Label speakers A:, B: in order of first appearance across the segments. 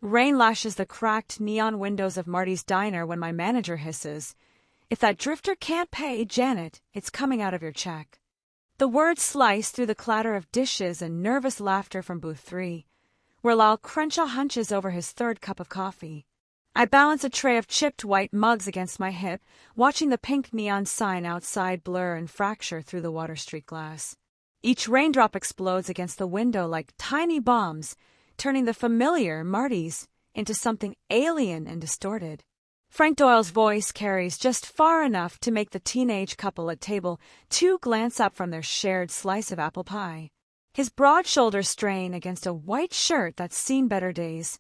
A: Rain lashes the cracked neon windows of Marty's diner when my manager hisses, "If that drifter can't pay, Janet, it's coming out of your check." The words slice through the clatter of dishes and nervous laughter from booth 3, where Lyle Crenshaw hunches over his third cup of coffee. I balance a tray of chipped white mugs against my hip, watching the pink neon sign outside blur and fracture through the Water Street glass. Each raindrop explodes against the window like tiny bombs, turning the familiar Marty's into something alien and distorted. Frank Doyle's voice carries just far enough to make the teenage couple at table 2 glance up from their shared slice of apple pie. His broad shoulders strain against a white shirt that's seen better days.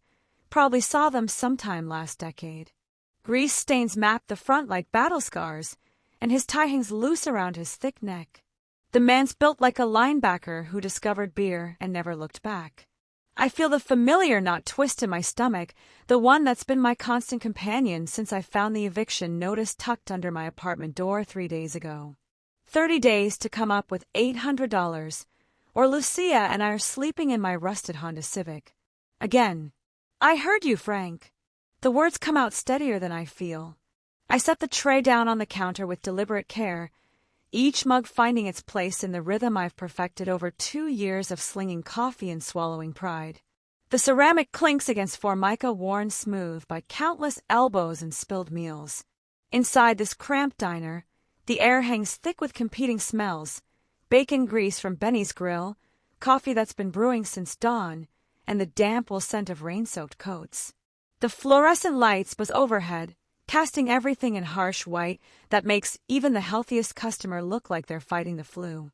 A: Probably saw them sometime last decade. Grease stains map the front like battle scars, and his tie hangs loose around his thick neck. The man's built like a linebacker who discovered beer and never looked back. I feel the familiar knot twist in my stomach, the one that's been my constant companion since I found the eviction notice tucked under my apartment door 3 days ago. 30 days to come up with $800, or Lucia and I are sleeping in my rusted Honda Civic. Again. "I heard you, Frank." The words come out steadier than I feel. I set the tray down on the counter with deliberate care, each mug finding its place in the rhythm I've perfected over 2 years of slinging coffee and swallowing pride. The ceramic clinks against formica worn smooth by countless elbows and spilled meals. Inside this cramped diner, the air hangs thick with competing smells: bacon grease from Benny's grill, coffee that's been brewing since dawn, and the damp scent of rain-soaked coats. The fluorescent lights buzz overhead, casting everything in harsh white that makes even the healthiest customer look like they're fighting the flu.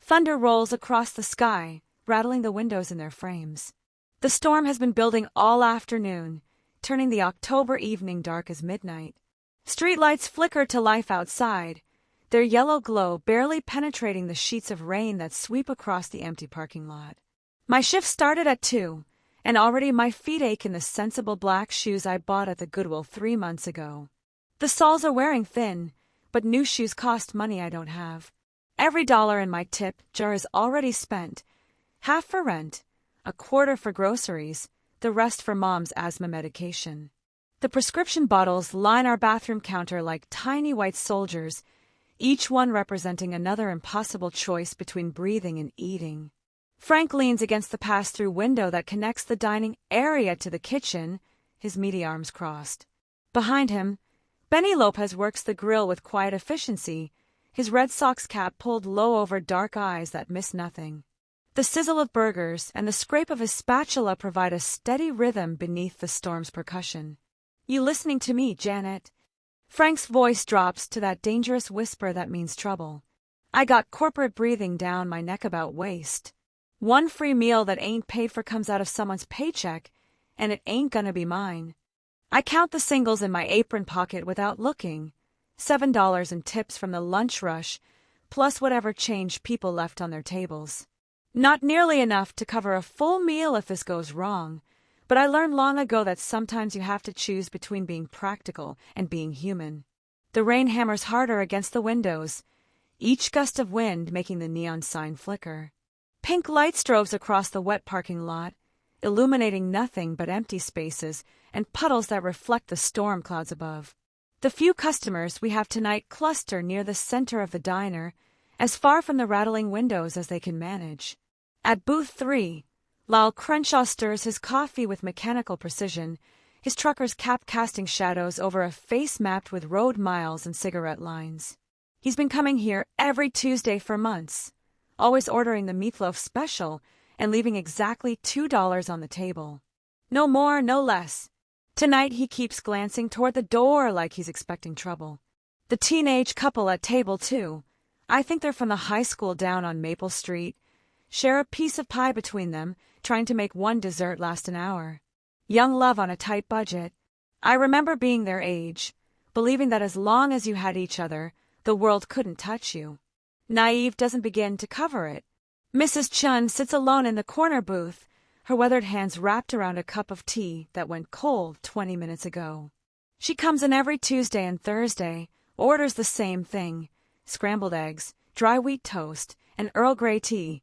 A: Thunder rolls across the sky, rattling the windows in their frames. The storm has been building all afternoon, turning the October evening dark as midnight. Streetlights flicker to life outside, their yellow glow barely penetrating the sheets of rain that sweep across the empty parking lot. My shift started at 2, and already my feet ache in the sensible black shoes I bought at the Goodwill 3 months ago. The soles are wearing thin, but new shoes cost money I don't have. Every dollar in my tip jar is already spent, half for rent, a quarter for groceries, the rest for Mom's asthma medication. The prescription bottles line our bathroom counter like tiny white soldiers, each one representing another impossible choice between breathing and eating. Frank leans against the pass-through window that connects the dining area to the kitchen, his meaty arms crossed. Behind him, Benny Lopez works the grill with quiet efficiency, his Red Sox cap pulled low over dark eyes that miss nothing. The sizzle of burgers and the scrape of his spatula provide a steady rhythm beneath the storm's percussion. "You listening to me, Janet?" Frank's voice drops to that dangerous whisper that means trouble. I got corporate breathing down my neck about waist. One free meal that ain't paid for comes out of someone's paycheck, and it ain't gonna be mine. I count the singles in my apron pocket without looking. $7 in tips from the lunch rush, plus whatever change people left on their tables. Not nearly enough to cover a full meal if this goes wrong, but I learned long ago that sometimes you have to choose between being practical and being human. The rain hammers harder against the windows, each gust of wind making the neon sign flicker. Pink light strobes across the wet parking lot, illuminating nothing but empty spaces and puddles that reflect the storm clouds above. The few customers we have tonight cluster near the center of the diner, as far from the rattling windows as they can manage. At booth 3, Lyle Crenshaw stirs his coffee with mechanical precision, his trucker's cap casting shadows over a face mapped with road miles and cigarette lines. He's been coming here every Tuesday for months, always ordering the meatloaf special and leaving exactly $2 on the table. No more, no less. Tonight he keeps glancing toward the door like he's expecting trouble. The teenage couple at table 2, I think they're from the high school down on Maple Street, share a piece of pie between them, trying to make one dessert last an hour. Young love on a tight budget. I remember being their age, believing that as long as you had each other, the world couldn't touch you. Naive doesn't begin to cover it. Mrs. Chun sits alone in the corner booth, her weathered hands wrapped around a cup of tea that went cold 20 minutes ago. She comes in every Tuesday and Thursday, orders the same thing: scrambled eggs, dry wheat toast, and Earl Grey tea,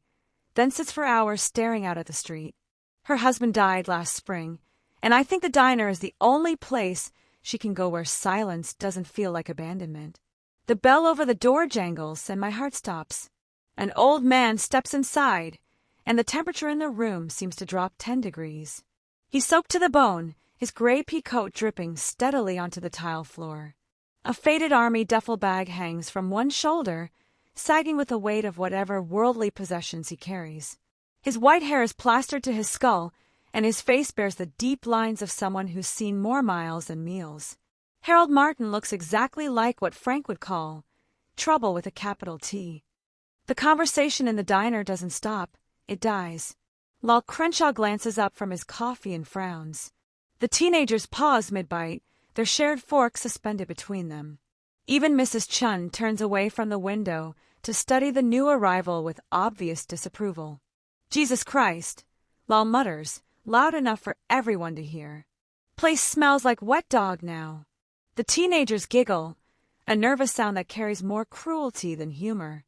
A: then sits for hours staring out at the street. Her husband died last spring, And I think the diner is the only place she can go where silence doesn't feel like abandonment. The bell over the door jangles and my heart stops. An old man steps inside, and the temperature in the room seems to drop 10 degrees. He's soaked to the bone, his gray pea coat dripping steadily onto the tile floor. A faded army duffel bag hangs from one shoulder, sagging with the weight of whatever worldly possessions he carries. His white hair is plastered to his skull, and his face bears the deep lines of someone who's seen more miles than meals. Harold Martin looks exactly like what Frank would call trouble with a capital T. The conversation in the diner doesn't stop, it dies. Lal Crenshaw glances up from his coffee and frowns. The teenagers pause mid-bite, their shared forks suspended between them. Even Mrs. Chun turns away from the window to study the new arrival with obvious disapproval. Jesus Christ, Lal mutters, loud enough for everyone to hear. Place smells like wet dog now. The teenagers giggle, a nervous sound that carries more cruelty than humor.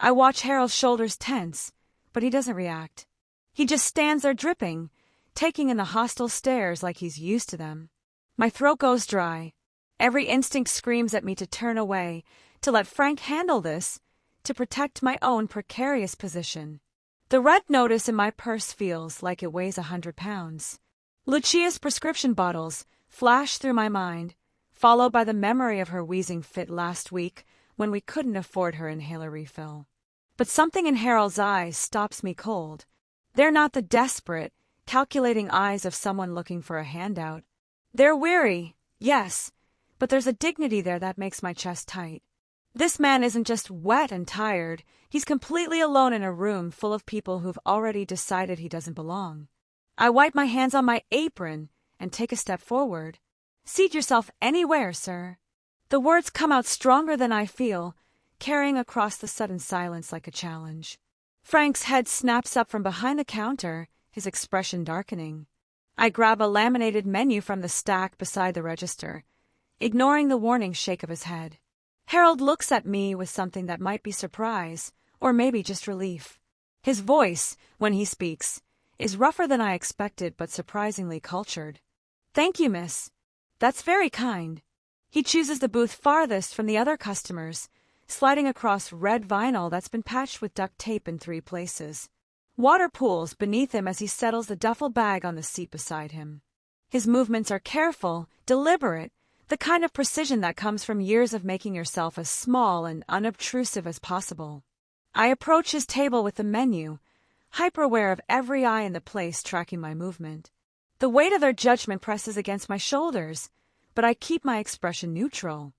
A: I watch Harold's shoulders tense, but he doesn't react. He just stands there dripping, taking in the hostile stares like he's used to them. My throat goes dry. Every instinct screams at me to turn away, to let Frank handle this, to protect my own precarious position. The red notice in my purse feels like it weighs 100 pounds. Lucia's prescription bottles flash through my mind, followed by the memory of her wheezing fit last week when we couldn't afford her inhaler refill. But something in Harold's eyes stops me cold. They're not the desperate, calculating eyes of someone looking for a handout. They're weary, yes, but there's a dignity there that makes my chest tight. This man isn't just wet and tired, he's completely alone in a room full of people who've already decided he doesn't belong. I wipe my hands on my apron and take a step forward. Seat yourself anywhere, sir. The words come out stronger than I feel, carrying across the sudden silence like a challenge. Frank's head snaps up from behind the counter, his expression darkening. I grab a laminated menu from the stack beside the register, ignoring the warning shake of his head. Harold looks at me with something that might be surprise, or maybe just relief. His voice, when he speaks, is rougher than I expected but surprisingly cultured. Thank you, miss. That's very kind. He chooses the booth farthest from the other customers, sliding across red vinyl that's been patched with duct tape in 3 places. Water pools beneath him as he settles the duffel bag on the seat beside him. His movements are careful, deliberate, the kind of precision that comes from years of making yourself as small and unobtrusive as possible. I approach his table with the menu, hyper-aware of every eye in the place tracking my movement. The weight of their judgment presses against my shoulders, but I keep my expression neutral.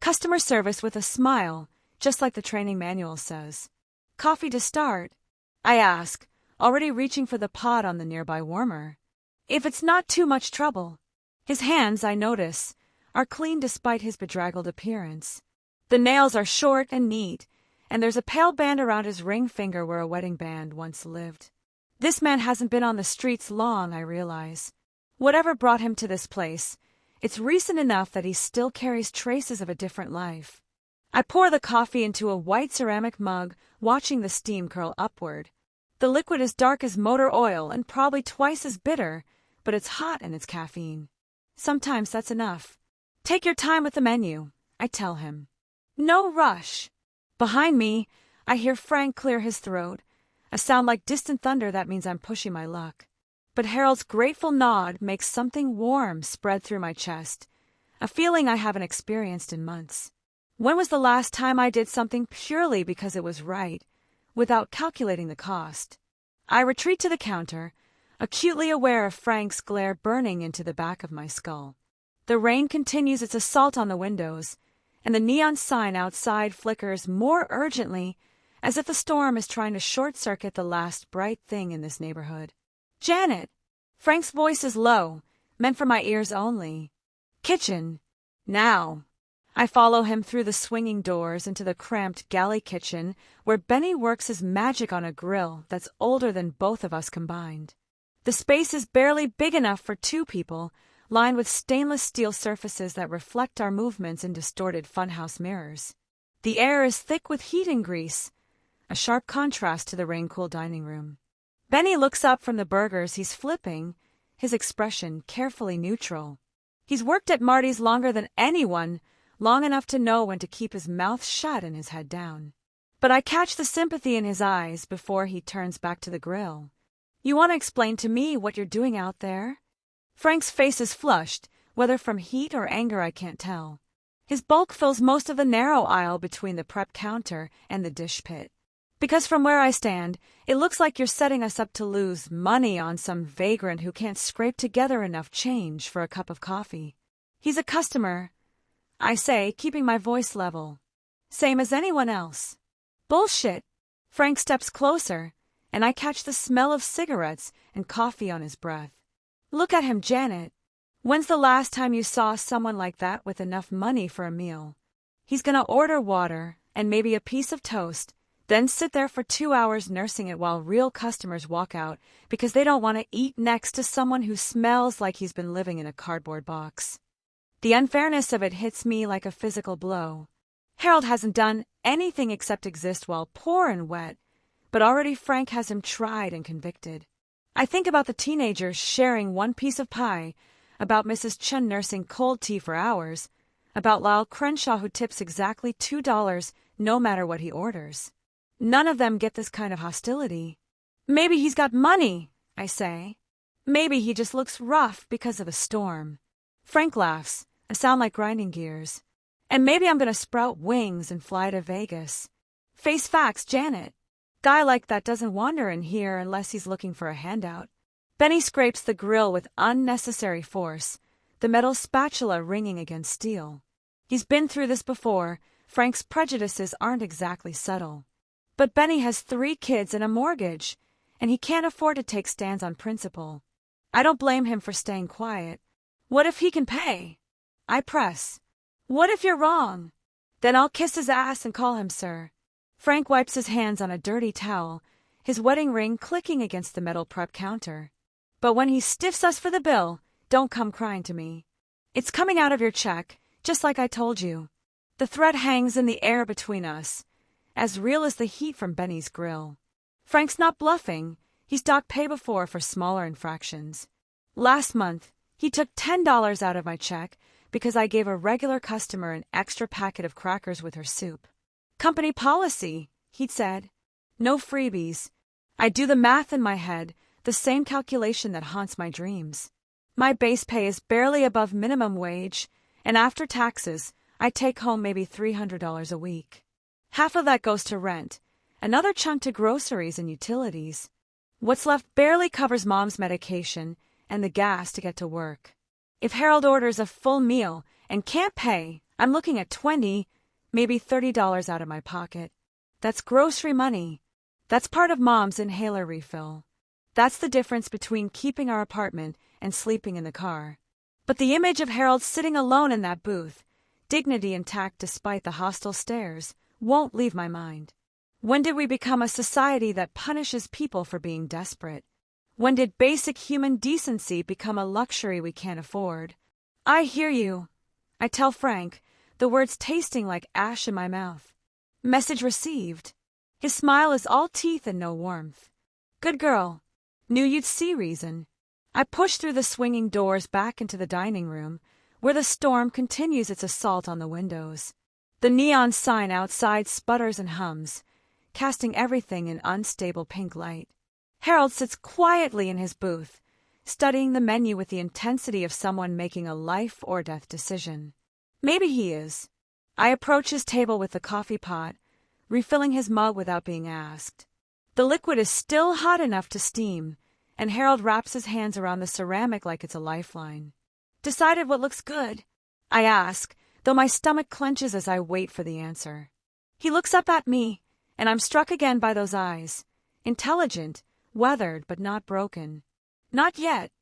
A: Customer service with a smile, just like the training manual says. Coffee to start? I ask, already reaching for the pot on the nearby warmer. If it's not too much trouble. His hands, I notice, are clean despite his bedraggled appearance. The nails are short and neat, and there's a pale band around his ring finger where a wedding band once lived. This man hasn't been on the streets long, I realize. Whatever brought him to this place, it's recent enough that he still carries traces of a different life. I pour the coffee into a white ceramic mug, watching the steam curl upward. The liquid is dark as motor oil and probably twice as bitter, but it's hot and it's caffeine. Sometimes that's enough. Take your time with the menu, I tell him. No rush. Behind me, I hear Frank clear his throat, a sound like distant thunder that means I'm pushing my luck. But Harold's grateful nod makes something warm spread through my chest, a feeling I haven't experienced in months. When was the last time I did something purely because it was right, without calculating the cost? I retreat to the counter, acutely aware of Frank's glare burning into the back of my skull. The rain continues its assault on the windows, and the neon sign outside flickers more urgently, as if the storm is trying to short-circuit the last bright thing in this neighborhood. Janet! Frank's voice is low, meant for my ears only. Kitchen. Now. I follow him through the swinging doors into the cramped galley kitchen where Benny works his magic on a grill that's older than both of us combined. The space is barely big enough for 2 people, lined with stainless steel surfaces that reflect our movements in distorted funhouse mirrors. The air is thick with heat and grease, a sharp contrast to the rain-cooled dining room. Benny looks up from the burgers he's flipping, his expression carefully neutral. He's worked at Marty's longer than anyone, long enough to know when to keep his mouth shut and his head down. But I catch the sympathy in his eyes before he turns back to the grill. "You want to explain to me what you're doing out there?" Frank's face is flushed, whether from heat or anger I can't tell. His bulk fills most of the narrow aisle between the prep counter and the dish pit. "Because from where I stand, it looks like you're setting us up to lose money on some vagrant who can't scrape together enough change for a cup of coffee." "He's a customer," I say, keeping my voice level. "Same as anyone else." "Bullshit." Frank steps closer, and I catch the smell of cigarettes and coffee on his breath. "Look at him, Janet. When's the last time you saw someone like that with enough money for a meal? He's gonna order water and maybe a piece of toast, then sit there for 2 hours nursing it while real customers walk out because they don't want to eat next to someone who smells like he's been living in a cardboard box. The unfairness of it hits me like a physical blow. Harold hasn't done anything except exist while poor and wet, but already Frank has him tried and convicted. I think about the teenagers sharing one piece of pie, about Mrs. Chen nursing cold tea for hours, about Lyle Crenshaw who tips exactly $2 no matter what he orders. None of them get this kind of hostility. "Maybe he's got money," I say. "Maybe he just looks rough because of a storm." Frank laughs, a sound like grinding gears. "And maybe I'm gonna sprout wings and fly to Vegas." Face facts, Janet. Guy like that doesn't wander in here unless he's looking for a handout. Benny scrapes the grill with unnecessary force, the metal spatula ringing against steel. He's been through this before. Frank's prejudices aren't exactly subtle. But Benny has 3 kids and a mortgage, and he can't afford to take stands on principle. I don't blame him for staying quiet. "What if he can pay?" I press. "What if you're wrong?" "Then I'll kiss his ass and call him sir." Frank wipes his hands on a dirty towel, his wedding ring clicking against the metal prep counter. "But when he stiffs us for the bill, don't come crying to me. It's coming out of your check, just like I told you." The thread hangs in the air between us, as real as the heat from Benny's grill. Frank's not bluffing. He's docked pay before for smaller infractions. Last month, he took $10 out of my check because I gave a regular customer an extra packet of crackers with her soup. "Company policy," he'd said. "No freebies." I do the math in my head, the same calculation that haunts my dreams. My base pay is barely above minimum wage, and after taxes, I take home maybe $300 a week. Half of that goes to rent, another chunk to groceries and utilities. What's left barely covers Mom's medication and the gas to get to work. If Harold orders a full meal and can't pay, I'm looking at $20, maybe $30 out of my pocket. That's grocery money. That's part of Mom's inhaler refill. That's the difference between keeping our apartment and sleeping in the car. But the image of Harold sitting alone in that booth, dignity intact despite the hostile stares, won't leave my mind. When did we become a society that punishes people for being desperate? When did basic human decency become a luxury we can't afford? "I hear you," I tell Frank, the words tasting like ash in my mouth. Message received. His smile is all teeth and no warmth. "Good girl. Knew you'd see reason." I push through the swinging doors back into the dining room, where the storm continues its assault on the windows. The neon sign outside sputters and hums, casting everything in unstable pink light. Harold sits quietly in his booth, studying the menu with the intensity of someone making a life-or-death decision. Maybe he is. I approach his table with the coffee pot, refilling his mug without being asked. The liquid is still hot enough to steam, and Harold wraps his hands around the ceramic like it's a lifeline. "Decided what looks good?" I ask, though my stomach clenches as I wait for the answer. He looks up at me, and I'm struck again by those eyes. Intelligent, weathered, but not broken. "Not yet.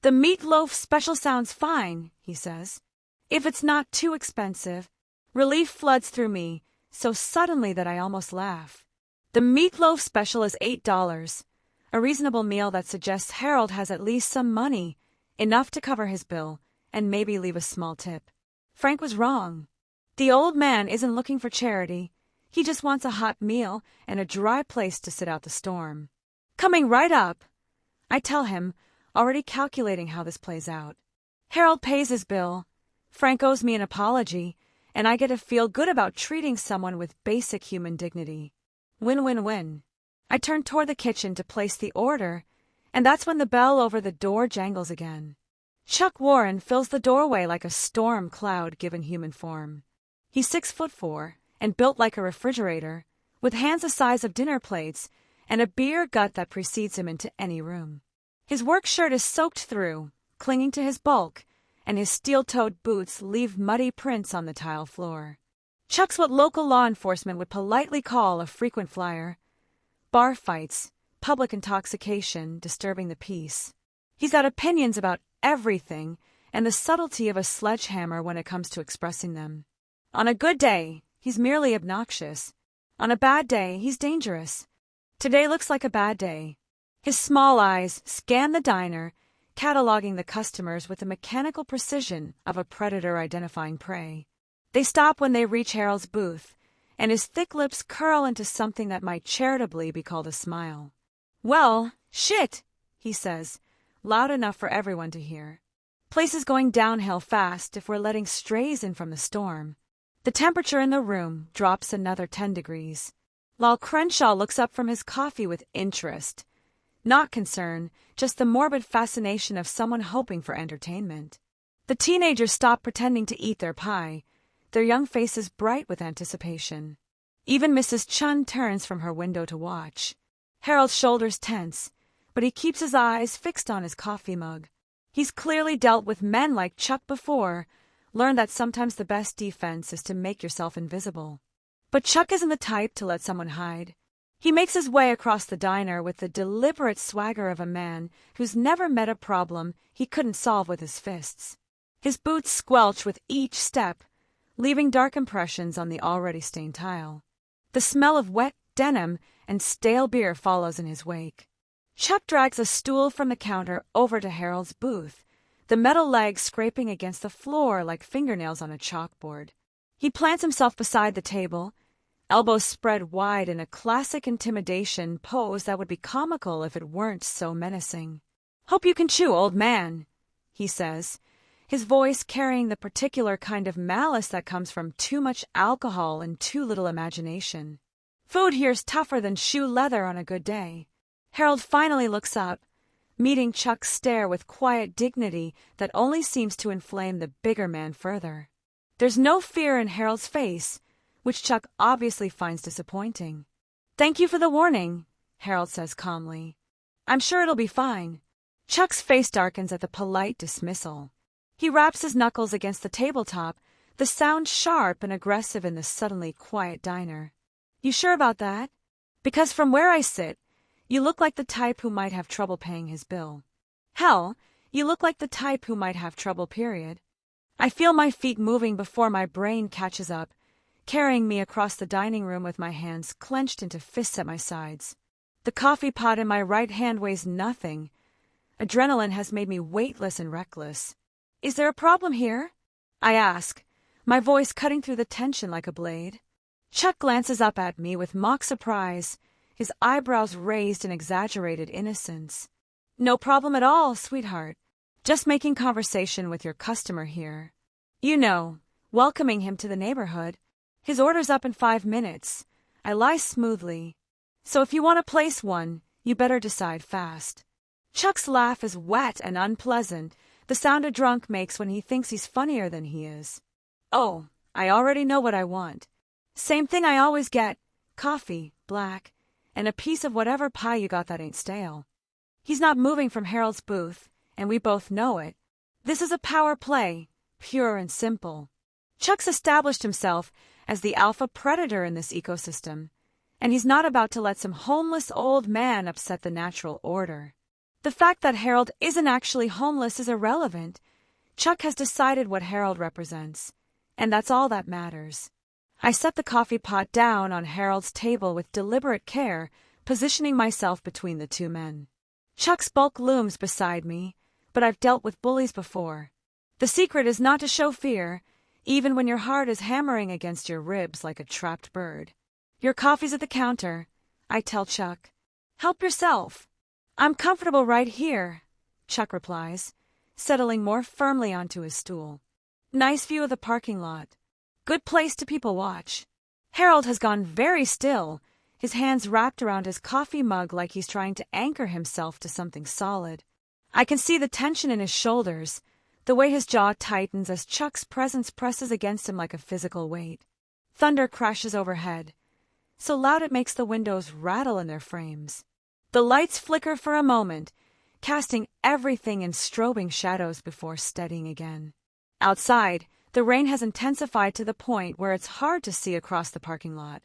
A: The meatloaf special sounds fine," he says. "If it's not too expensive." Relief floods through me, so suddenly that I almost laugh. The meatloaf special is $8, a reasonable meal that suggests Harold has at least some money, enough to cover his bill, and maybe leave a small tip. Frank was wrong. The old man isn't looking for charity. He just wants a hot meal and a dry place to sit out the storm. "Coming right up," I tell him, already calculating how this plays out. Harold pays his bill, Frank owes me an apology, and I get to feel good about treating someone with basic human dignity. Win-win-win. I turn toward the kitchen to place the order, and that's when the bell over the door jangles again. Chuck Warren fills the doorway like a storm cloud given human form. He's 6'4" and built like a refrigerator, with hands the size of dinner plates and a beer gut that precedes him into any room. His work shirt is soaked through, clinging to his bulk, and his steel-toed boots leave muddy prints on the tile floor. Chuck's what local law enforcement would politely call a frequent flyer. Bar fights, public intoxication, disturbing the peace. He's got opinions about everything and the subtlety of a sledgehammer when it comes to expressing them. On a good day, he's merely obnoxious. On a bad day, he's dangerous. Today looks like a bad day. His small eyes scan the diner, cataloging the customers with the mechanical precision of a predator identifying prey. They stop when they reach Harold's booth, and his thick lips curl into something that might charitably be called a smile. "Well, shit," he says, loud enough for everyone to hear. Place is going downhill fast if we're letting strays in from the storm. The temperature in the room drops another 10 degrees. Lal Crenshaw looks up from his coffee with interest. Not concern, just the morbid fascination of someone hoping for entertainment. The teenagers stop pretending to eat their pie, their young faces bright with anticipation. Even Mrs. Chun turns from her window to watch. Harold's shoulders tense, but he keeps his eyes fixed on his coffee mug. He's clearly dealt with men like Chuck before, learned that sometimes the best defense is to make yourself invisible. But Chuck isn't the type to let someone hide. He makes his way across the diner with the deliberate swagger of a man who's never met a problem he couldn't solve with his fists. His boots squelch with each step, leaving dark impressions on the already stained tile. The smell of wet denim and stale beer follows in his wake. Chuck drags a stool from the counter over to Harold's booth, the metal legs scraping against the floor like fingernails on a chalkboard. He plants himself beside the table, elbows spread wide in a classic intimidation pose that would be comical if it weren't so menacing. "Hope you can chew, old man," he says, his voice carrying the particular kind of malice that comes from too much alcohol and too little imagination. Food here's tougher than shoe leather on a good day. Harold finally looks up, meeting Chuck's stare with quiet dignity that only seems to inflame the bigger man further. There's no fear in Harold's face, which Chuck obviously finds disappointing. "Thank you for the warning," Harold says calmly. "I'm sure it'll be fine." Chuck's face darkens at the polite dismissal. He raps his knuckles against the tabletop, the sound sharp and aggressive in the suddenly quiet diner. "You sure about that? Because from where I sit, you look like the type who might have trouble paying his bill. Hell, you look like the type who might have trouble, period." I feel my feet moving before my brain catches up, carrying me across the dining room with my hands clenched into fists at my sides. The coffee pot in my right hand weighs nothing. Adrenaline has made me weightless and reckless. "Is there a problem here?" I ask, my voice cutting through the tension like a blade. Chuck glances up at me with mock surprise, his eyebrows raised in exaggerated innocence. "No problem at all, sweetheart. Just making conversation with your customer here. You know, welcoming him to the neighborhood. His order's up in 5 minutes. I lie smoothly. So if you want to place one, you better decide fast." Chuck's laugh is wet and unpleasant, the sound a drunk makes when he thinks he's funnier than he is. "Oh, I already know what I want. Same thing I always get. Coffee, black, and a piece of whatever pie you got that ain't stale." He's not moving from Harold's booth, and we both know it. This is a power play, pure and simple. Chuck's established himself as the alpha predator in this ecosystem, and he's not about to let some homeless old man upset the natural order. The fact that Harold isn't actually homeless is irrelevant. Chuck has decided what Harold represents, and that's all that matters. I set the coffee pot down on Harold's table with deliberate care, positioning myself between the two men. Chuck's bulk looms beside me, but I've dealt with bullies before. The secret is not to show fear, even when your heart is hammering against your ribs like a trapped bird. "Your coffee's at the counter," I tell Chuck. "Help yourself." "I'm comfortable right here," Chuck replies, settling more firmly onto his stool. Nice view of the parking lot. Good place to people watch. Harold has gone very still, his hands wrapped around his coffee mug like he's trying to anchor himself to something solid. I can see the tension in his shoulders, the way his jaw tightens as Chuck's presence presses against him like a physical weight. Thunder crashes overhead, so loud it makes the windows rattle in their frames. The lights flicker for a moment, casting everything in strobing shadows before steadying again. Outside, the rain has intensified to the point where it's hard to see across the parking lot.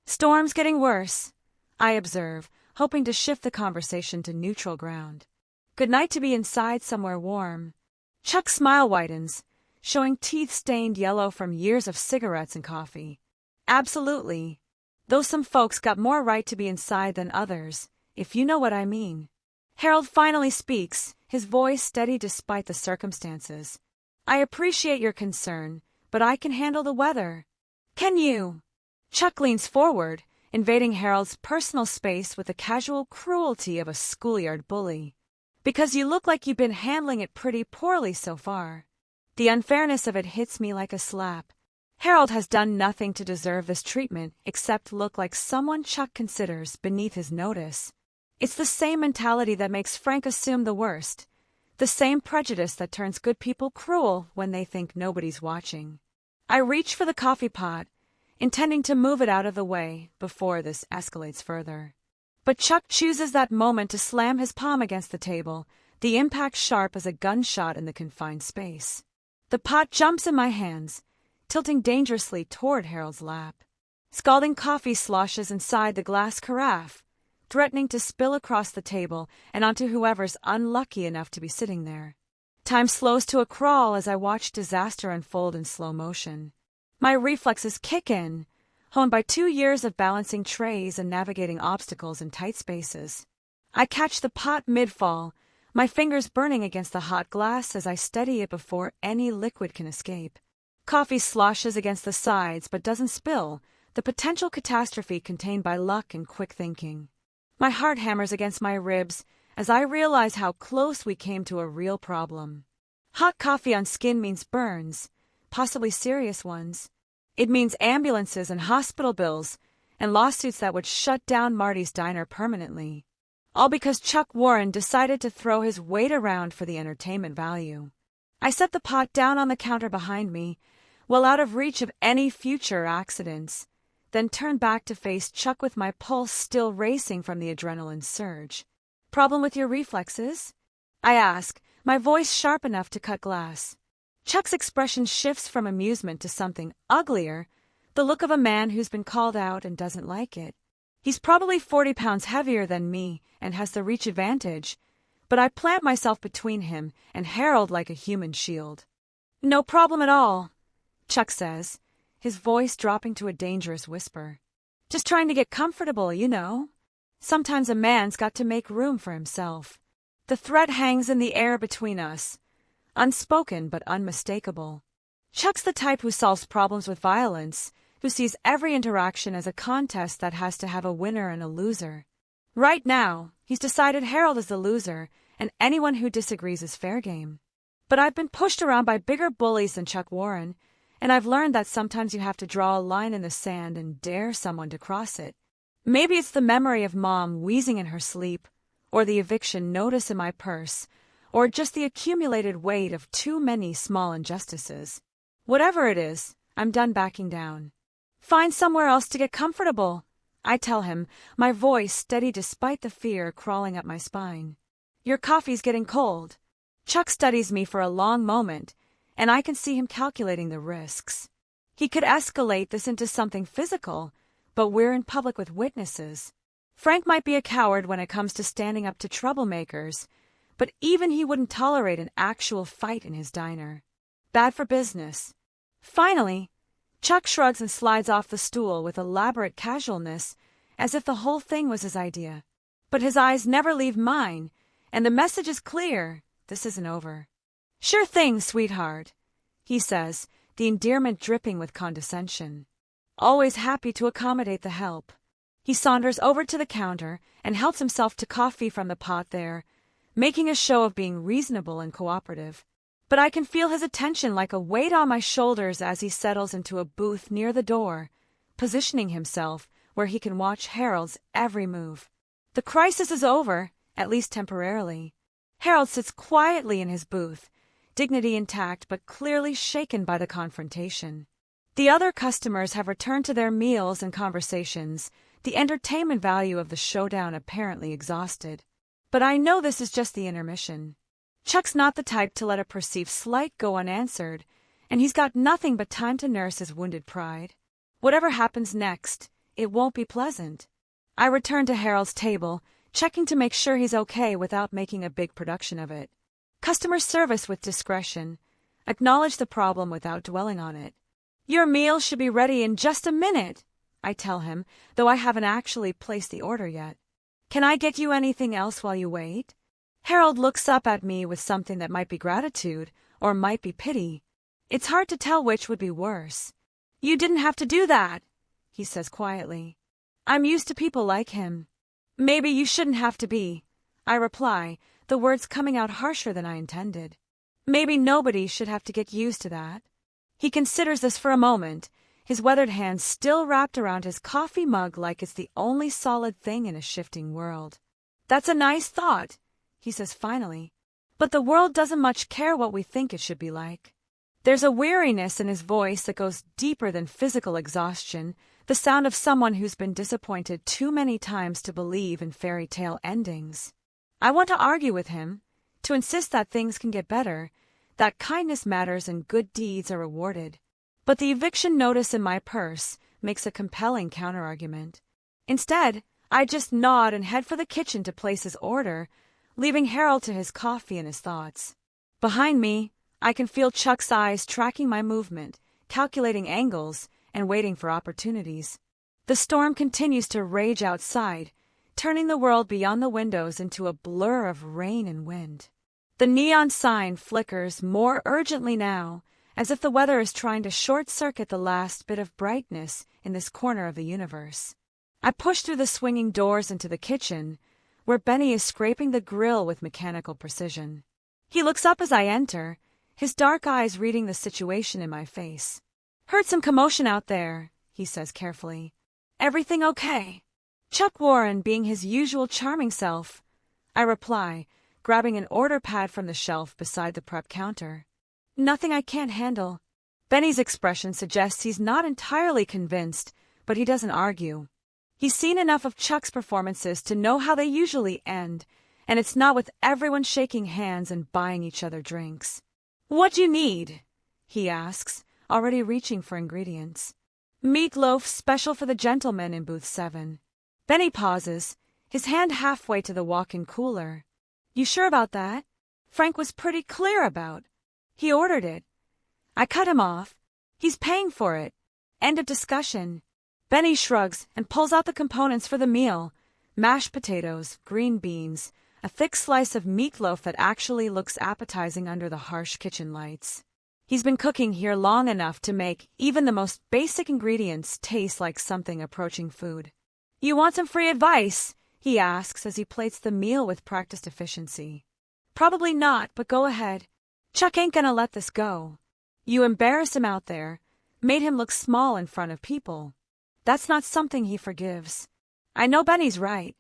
A: Storm's getting worse, I observe, hoping to shift the conversation to neutral ground. Good night to be inside somewhere warm. Chuck's smile widens, showing teeth stained yellow from years of cigarettes and coffee. Absolutely. Though some folks got more right to be inside than others, if you know what I mean. Harold finally speaks, his voice steady despite the circumstances. I appreciate your concern, but I can handle the weather. Can you? Chuck leans forward, invading Harold's personal space with the casual cruelty of a schoolyard bully. Because you look like you've been handling it pretty poorly so far. The unfairness of it hits me like a slap. Harold has done nothing to deserve this treatment except look like someone Chuck considers beneath his notice. It's the same mentality that makes Frank assume the worst. The same prejudice that turns good people cruel when they think nobody's watching. I reach for the coffee pot, intending to move it out of the way before this escalates further. But Chuck chooses that moment to slam his palm against the table, the impact sharp as a gunshot in the confined space. The pot jumps in my hands, tilting dangerously toward Harold's lap. Scalding coffee sloshes inside the glass carafe, threatening to spill across the table and onto whoever's unlucky enough to be sitting there. Time slows to a crawl as I watch disaster unfold in slow motion. My reflexes kick in, honed by 2 years of balancing trays and navigating obstacles in tight spaces. I catch the pot mid-fall, my fingers burning against the hot glass as I steady it before any liquid can escape. Coffee sloshes against the sides but doesn't spill, the potential catastrophe contained by luck and quick thinking. My heart hammers against my ribs as I realize how close we came to a real problem. Hot coffee on skin means burns, possibly serious ones. It means ambulances and hospital bills and lawsuits that would shut down Marty's diner permanently. All because Chuck Warren decided to throw his weight around for the entertainment value. I set the pot down on the counter behind me, well out of reach of any future accidents, then turn back to face Chuck with my pulse still racing from the adrenaline surge. Problem with your reflexes? I ask, my voice sharp enough to cut glass. Chuck's expression shifts from amusement to something uglier, the look of a man who's been called out and doesn't like it. He's probably 40 pounds heavier than me and has the reach advantage, but I plant myself between him and Harold like a human shield. No problem at all, Chuck says, his voice dropping to a dangerous whisper. Just trying to get comfortable, you know. Sometimes a man's got to make room for himself. The threat hangs in the air between us, unspoken but unmistakable. Chuck's the type who solves problems with violence, who sees every interaction as a contest that has to have a winner and a loser. Right now, he's decided Harold is the loser, and anyone who disagrees is fair game. But I've been pushed around by bigger bullies than Chuck Warren, and I've learned that sometimes you have to draw a line in the sand and dare someone to cross it. Maybe it's the memory of Mom wheezing in her sleep, or the eviction notice in my purse, or just the accumulated weight of too many small injustices. Whatever it is, I'm done backing down. Find somewhere else to get comfortable, I tell him, my voice steady despite the fear crawling up my spine. Your coffee's getting cold. Chuck studies me for a long moment, and I can see him calculating the risks. He could escalate this into something physical, but we're in public with witnesses. Frank might be a coward when it comes to standing up to troublemakers, but even he wouldn't tolerate an actual fight in his diner. Bad for business. Finally, Chuck shrugs and slides off the stool with elaborate casualness, as if the whole thing was his idea. But his eyes never leave mine, and the message is clear. This isn't over. Sure thing, sweetheart, he says, the endearment dripping with condescension. Always happy to accommodate the help. He saunters over to the counter and helps himself to coffee from the pot there, making a show of being reasonable and cooperative. But I can feel his attention like a weight on my shoulders as he settles into a booth near the door, positioning himself where he can watch Harold's every move. The crisis is over, at least temporarily. Harold sits quietly in his booth, dignity intact but clearly shaken by the confrontation. The other customers have returned to their meals and conversations, the entertainment value of the showdown apparently exhausted. But I know this is just the intermission. Chuck's not the type to let a perceived slight go unanswered, and he's got nothing but time to nurse his wounded pride. Whatever happens next, it won't be pleasant. I return to Harold's table, checking to make sure he's okay without making a big production of it. Customer service with discretion. Acknowledge the problem without dwelling on it. Your meal should be ready in just a minute, I tell him, though I haven't actually placed the order yet. Can I get you anything else while you wait? Harold looks up at me with something that might be gratitude or might be pity. It's hard to tell which would be worse. You didn't have to do that, he says quietly. I'm used to people like him. Maybe you shouldn't have to be, I reply, the words coming out harsher than I intended. Maybe nobody should have to get used to that. He considers this for a moment, his weathered hand still wrapped around his coffee mug like it's the only solid thing in a shifting world. That's a nice thought, he says finally, but the world doesn't much care what we think it should be like. There's a weariness in his voice that goes deeper than physical exhaustion, the sound of someone who's been disappointed too many times to believe in fairy tale endings. I want to argue with him, to insist that things can get better, that kindness matters and good deeds are rewarded. But the eviction notice in my purse makes a compelling counterargument. Instead, I just nod and head for the kitchen to place his order, leaving Harold to his coffee and his thoughts. Behind me, I can feel Chuck's eyes tracking my movement, calculating angles, and waiting for opportunities. The storm continues to rage outside, turning the world beyond the windows into a blur of rain and wind. The neon sign flickers more urgently now, as if the weather is trying to short-circuit the last bit of brightness in this corner of the universe. I push through the swinging doors into the kitchen, where Benny is scraping the grill with mechanical precision. He looks up as I enter, his dark eyes reading the situation in my face. Heard some commotion out there, he says carefully. Everything okay? Chuck Warren being his usual charming self, I reply, grabbing an order pad from the shelf beside the prep counter. Nothing I can't handle. Benny's expression suggests he's not entirely convinced, but he doesn't argue. He's seen enough of Chuck's performances to know how they usually end, and it's not with everyone shaking hands and buying each other drinks. What do you need? He asks, already reaching for ingredients. Meatloaf special for the gentleman in booth 7. Benny pauses, his hand halfway to the walk-in cooler. You sure about that? Frank was pretty clear about. He ordered it. I cut him off. He's paying for it. End of discussion. Benny shrugs and pulls out the components for the meal. Mashed potatoes, green beans, a thick slice of meatloaf that actually looks appetizing under the harsh kitchen lights. He's been cooking here long enough to make even the most basic ingredients taste like something approaching food. You want some free advice? He asks as he plates the meal with practiced efficiency. Probably not, but go ahead. Chuck ain't gonna let this go. You embarrassed him out there, made him look small in front of people. That's not something he forgives. I know Benny's right.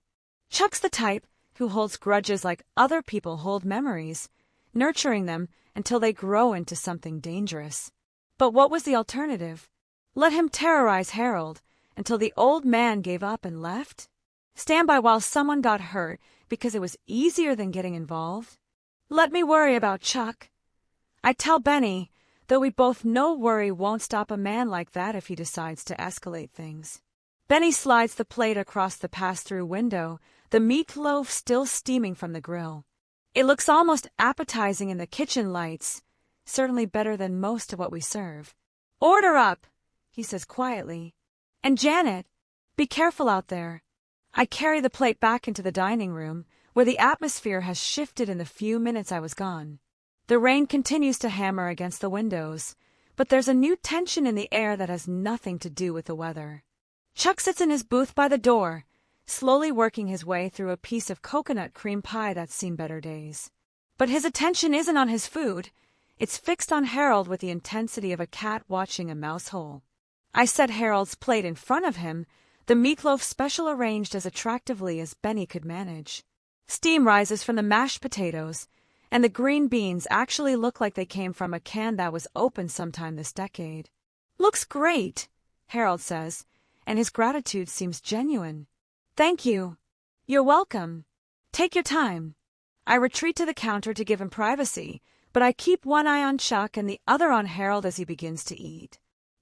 A: Chuck's the type who holds grudges like other people hold memories, nurturing them until they grow into something dangerous. But what was the alternative? Let him terrorize Harold until the old man gave up and left? Stand by while someone got hurt because it was easier than getting involved? Let me worry about Chuck. I tell Benny, though we both know worry won't stop a man like that if he decides to escalate things. Benny slides the plate across the pass-through window, the meatloaf still steaming from the grill. It looks almost appetizing in the kitchen lights, certainly better than most of what we serve. Order up, he says quietly. And Janet, be careful out there. I carry the plate back into the dining room, where the atmosphere has shifted in the few minutes I was gone. The rain continues to hammer against the windows, but there's a new tension in the air that has nothing to do with the weather. Chuck sits in his booth by the door, slowly working his way through a piece of coconut cream pie that's seen better days. But his attention isn't on his food. It's fixed on Harold with the intensity of a cat watching a mouse hole. I set Harold's plate in front of him, the meatloaf special arranged as attractively as Benny could manage. Steam rises from the mashed potatoes, and the green beans actually look like they came from a can that was opened sometime this decade. "Looks great," Harold says, and his gratitude seems genuine. "Thank you." "You're welcome. Take your time." I retreat to the counter to give him privacy, but I keep one eye on Chuck and the other on Harold as he begins to eat.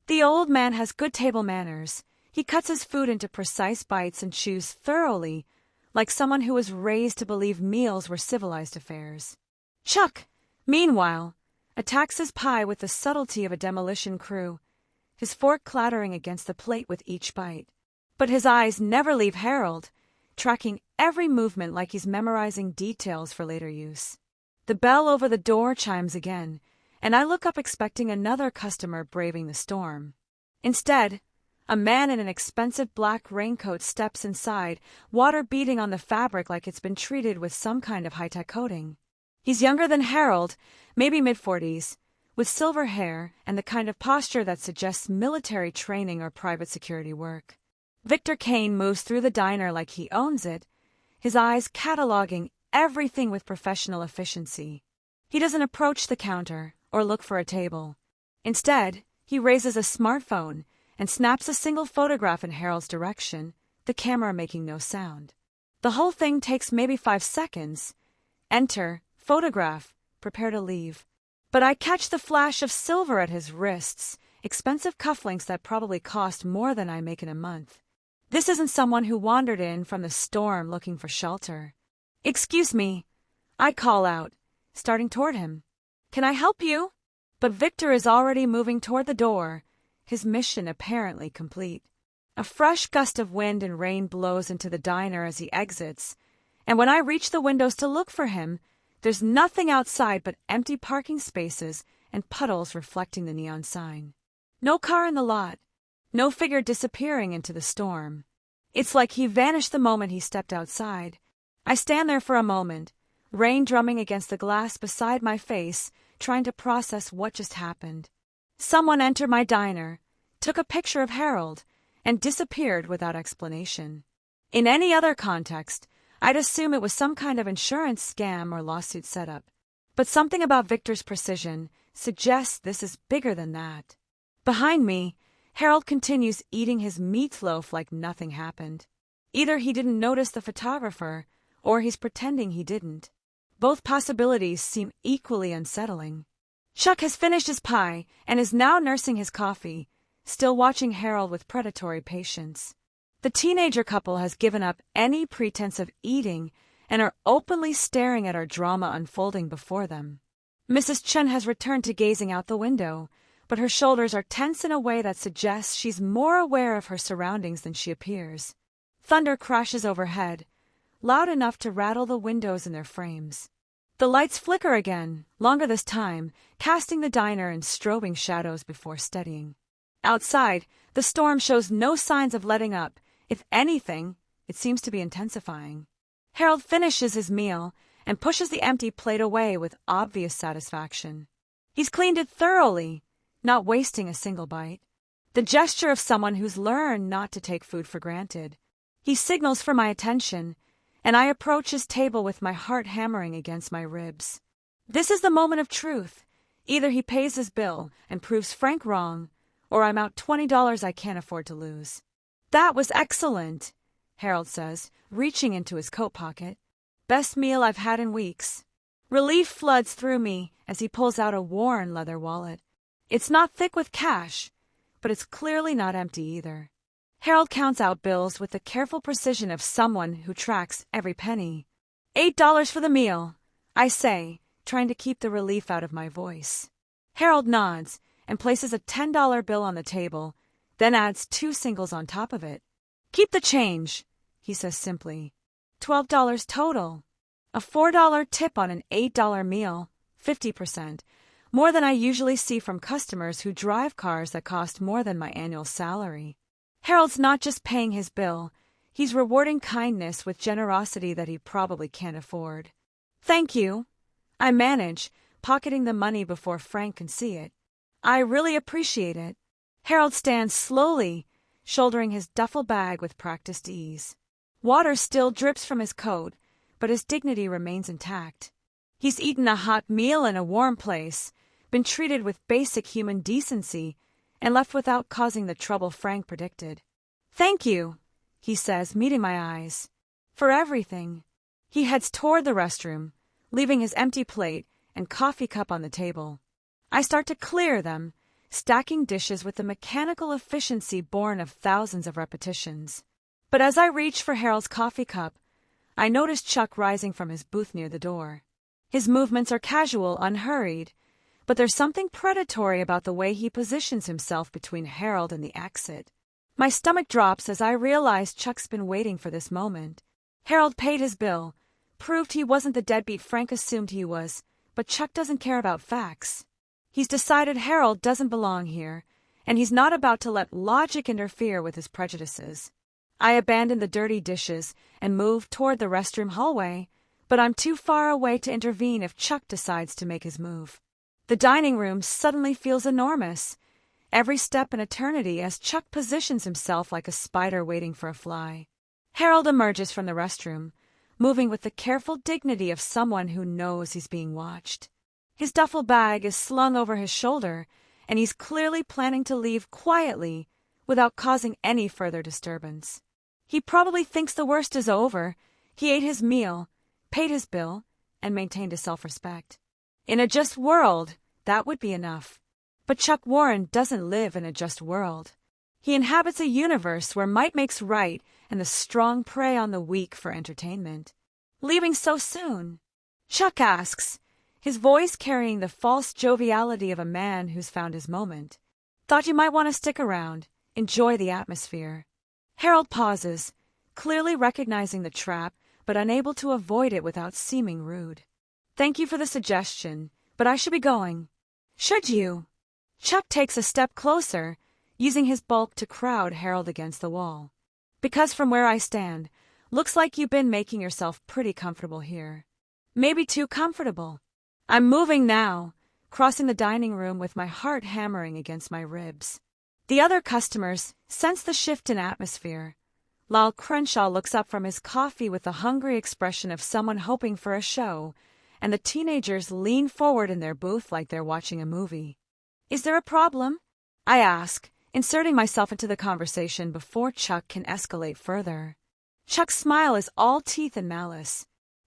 A: The old man has good table manners. He cuts his food into precise bites and chews thoroughly, like someone who was raised to believe meals were civilized affairs. Chuck, meanwhile, attacks his pie with the subtlety of a demolition crew, his fork clattering against the plate with each bite. But his eyes never leave Harold, tracking every movement like he's memorizing details for later use. The bell over the door chimes again, and I look up expecting another customer braving the storm. Instead, a man in an expensive black raincoat steps inside, water beading on the fabric like it's been treated with some kind of high-tech coating. He's younger than Harold, maybe mid-40s, with silver hair and the kind of posture that suggests military training or private security work. Victor Kane moves through the diner like he owns it, his eyes cataloging everything with professional efficiency. He doesn't approach the counter or look for a table. Instead, he raises a smartphone and snaps a single photograph in Harold's direction, the camera making no sound. The whole thing takes maybe 5 seconds. Enter, photograph, prepare to leave. But I catch the flash of silver at his wrists, expensive cufflinks that probably cost more than I make in a month. This isn't someone who wandered in from the storm looking for shelter. "Excuse me," I call out, starting toward him. "Can I help you?" But Victor is already moving toward the door, his mission apparently complete. A fresh gust of wind and rain blows into the diner as he exits, and when I reach the windows to look for him, there's nothing outside but empty parking spaces and puddles reflecting the neon sign. No car in the lot, no figure disappearing into the storm. It's like he vanished the moment he stepped outside. I stand there for a moment, rain drumming against the glass beside my face, trying to process what just happened. Someone entered my diner, took a picture of Harold, and disappeared without explanation. In any other context, I'd assume it was some kind of insurance scam or lawsuit setup. But something about Victor's precision suggests this is bigger than that. Behind me, Harold continues eating his meatloaf like nothing happened. Either he didn't notice the photographer, or he's pretending he didn't. Both possibilities seem equally unsettling. Chuck has finished his pie and is now nursing his coffee, still watching Harold with predatory patience. The teenager couple has given up any pretense of eating and are openly staring at our drama unfolding before them. Mrs. Chun has returned to gazing out the window, but her shoulders are tense in a way that suggests she's more aware of her surroundings than she appears. Thunder crashes overhead, loud enough to rattle the windows in their frames. The lights flicker again, longer this time, casting the diner in strobing shadows before steadying. Outside, the storm shows no signs of letting up. If anything, it seems to be intensifying. Harold finishes his meal and pushes the empty plate away with obvious satisfaction. He's cleaned it thoroughly, not wasting a single bite. The gesture of someone who's learned not to take food for granted. He signals for my attention, and I approach his table with my heart hammering against my ribs. This is the moment of truth. Either he pays his bill and proves Frank wrong, or I'm out $20 I can't afford to lose. "That was excellent," Harold says, reaching into his coat pocket. "Best meal I've had in weeks." Relief floods through me as he pulls out a worn leather wallet. It's not thick with cash, but it's clearly not empty either. Harold counts out bills with the careful precision of someone who tracks every penny. $8 for the meal, I say, trying to keep the relief out of my voice. Harold nods and places a $10 bill on the table, then adds 2 singles on top of it. "Keep the change," he says simply. $12 total. A $4 tip on an $8 meal, 50%, more than I usually see from customers who drive cars that cost more than my annual salary. Harold's not just paying his bill, He's rewarding kindness with generosity that he probably can't afford. Thank you. I manage, pocketing the money before Frank can see it. I really appreciate it. Harold stands slowly, shouldering his duffel bag with practiced ease. Water still drips from his coat, but his dignity remains intact. He's eaten a hot meal in a warm place, been treated with basic human decency, and left without causing the trouble Frank predicted. Thank you, he says, meeting my eyes. For everything. He heads toward the restroom, leaving his empty plate and coffee cup on the table. I start to clear them, stacking dishes with the mechanical efficiency born of thousands of repetitions. But as I reach for Harold's coffee cup, I notice Chuck rising from his booth near the door. His movements are casual, unhurried, but there's something predatory about the way he positions himself between Harold and the exit. My stomach drops as I realize Chuck's been waiting for this moment. Harold paid his bill, proved he wasn't the deadbeat Frank assumed he was, but Chuck doesn't care about facts. He's decided Harold doesn't belong here, and he's not about to let logic interfere with his prejudices. I abandon the dirty dishes and move toward the restroom hallway, but I'm too far away to intervene if Chuck decides to make his move. The dining room suddenly feels enormous, every step an eternity as Chuck positions himself like a spider waiting for a fly. Harold emerges from the restroom, moving with the careful dignity of someone who knows he's being watched. His duffel bag is slung over his shoulder, and he's clearly planning to leave quietly without causing any further disturbance. He probably thinks the worst is over. He ate his meal, paid his bill, and maintained his self-respect. In a just world, that would be enough. But Chuck Warren doesn't live in a just world. He inhabits a universe where might makes right and the strong prey on the weak for entertainment. Leaving so soon? Chuck asks, his voice carrying the false joviality of a man who's found his moment. Thought you might want to stick around, enjoy the atmosphere. Harold pauses, clearly recognizing the trap, but unable to avoid it without seeming rude. Thank you for the suggestion, but I should be going. Should you? Chuck takes a step closer, using his bulk to crowd Harold against the wall. Because from where I stand, looks like you've been making yourself pretty comfortable here. Maybe too comfortable. I'm moving now, crossing the dining room with my heart hammering against my ribs. The other customers sense the shift in atmosphere. Lyle Crenshaw looks up from his coffee with the hungry expression of someone hoping for a show, and the teenagers lean forward in their booth like they're watching a movie. Is there a problem? I ask, inserting myself into the conversation before Chuck can escalate further. Chuck's smile is all teeth and malice.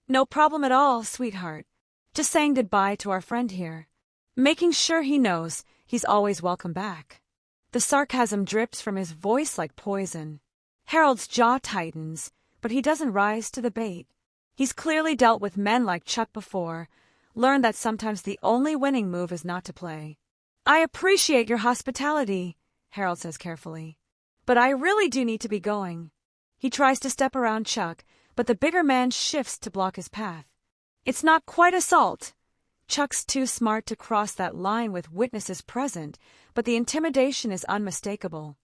A: No problem at all, sweetheart. Just saying goodbye to our friend here. Making sure he knows he's always welcome back. The sarcasm drips from his voice like poison. Harold's jaw tightens, but he doesn't rise to the bait. He's clearly dealt with men like Chuck before, learned that sometimes the only winning move is not to play. I appreciate your hospitality, Harold says carefully, but I really do need to be going. He tries to step around Chuck, but the bigger man shifts to block his path. It's not quite assault. Chuck's too smart to cross that line with witnesses present, but the intimidation is unmistakable.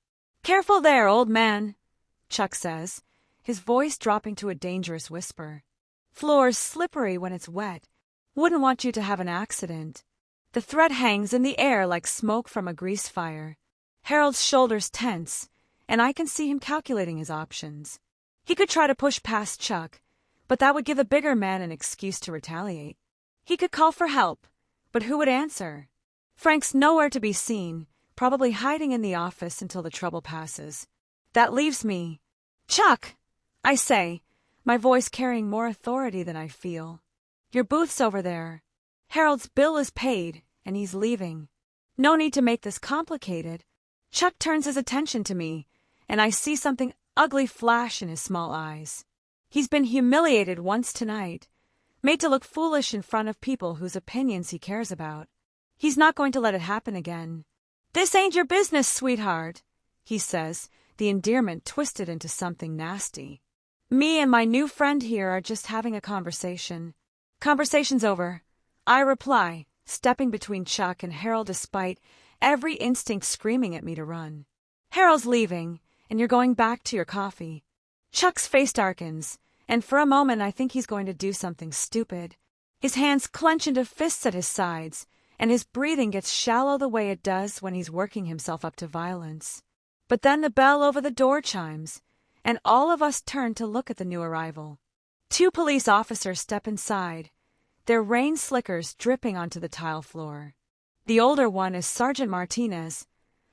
A: Careful there, old man, Chuck says, his voice dropping to a dangerous whisper. Floor's slippery when it's wet. Wouldn't want you to have an accident. The threat hangs in the air like smoke from a grease fire. Harold's shoulders tense, and I can see him calculating his options. He could try to push past Chuck, but that would give the bigger man an excuse to retaliate. He could call for help, but who would answer? Frank's nowhere to be seen, probably hiding in the office until the trouble passes. That leaves me. Chuck, I say, my voice carrying more authority than I feel. Your booth's over there. Harold's bill is paid, and he's leaving. No need to make this complicated. Chuck turns his attention to me, and I see something ugly flash in his small eyes. He's been humiliated once tonight, made to look foolish in front of people whose opinions he cares about. He's not going to let it happen again. This ain't your business, sweetheart, he says, the endearment twisted into something nasty. Me and my new friend here are just having a conversation. Conversation's over, I reply, stepping between Chuck and Harold despite every instinct screaming at me to run. Harold's leaving, and you're going back to your coffee. Chuck's face darkens, and for a moment I think he's going to do something stupid. His hands clench into fists at his sides, and his breathing gets shallow the way it does when he's working himself up to violence. But then the bell over the door chimes, and all of us turn to look at the new arrival. 2 police officers step inside, their rain slickers dripping onto the tile floor. The older one is Sergeant Martinez,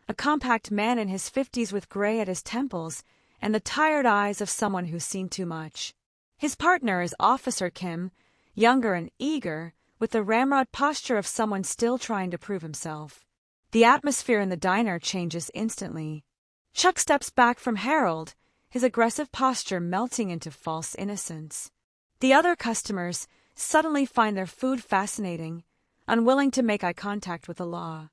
A: a compact man in his 50s with gray at his temples and the tired eyes of someone who's seen too much. His partner is Officer Kim, younger and eager, with the ramrod posture of someone still trying to prove himself. The atmosphere in the diner changes instantly. Chuck steps back from Harold, his aggressive posture melting into false innocence. The other customers suddenly find their food fascinating, unwilling to make eye contact with the law.